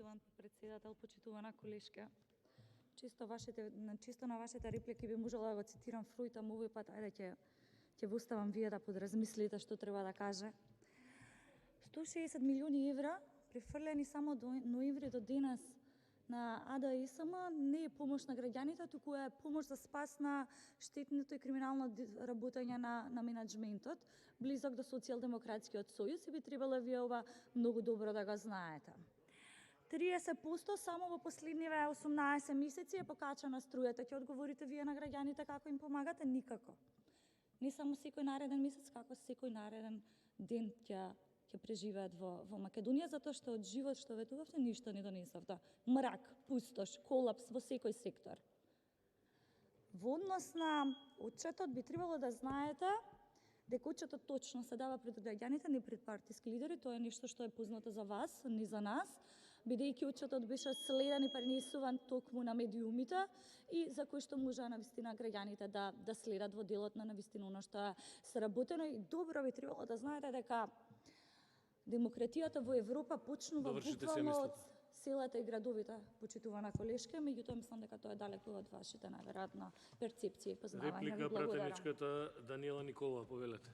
Почитуван председател, почитувана колешка. Чисто на вашите реплики би можела да го цитирам Фрујд, а овој пат ајде ќе ви оставам вие да подразмислите што треба да каже. 160 милиони евра префрлени само до ноември до денес на АДСМ не е помош на граѓаните, туку е помош за спас на штетното и криминално работење на менаџментот, близок до Социјалдемократскиот сојуз, и би требало вие ова многу добро да го знаете. 30% само во последниве 18 месеци е покачана струјата. Ќе одговорите вие на граѓаните како им помагате? Никако. Не само секој нареден месец, како секој нареден ден ќе преживеат во Македонија, затоа што од живот што ветувавте ништо не донесовте. Мрак, пустош, колапс во секој сектор. Во однос на отчетот би требало да знаете дека отчетот точно се дава пред граѓаните, не пред партиски лидери. Тоа е нешто што е познато за вас, не за нас, бидејќи отчетот беше следен и пренесуван токму на медиумите и за кој што може навистина граѓаните да следат во делот на навистина оно што е сработено. И добро би требало да знаете дека демократијата во Европа почнува буквално од селата и градовите, почитувана колешка, меѓутоа мислам дека тоа е далеку од вашите најверојатно перцепции и познавања. Реплика пратеничката Даниела Николова, повелете.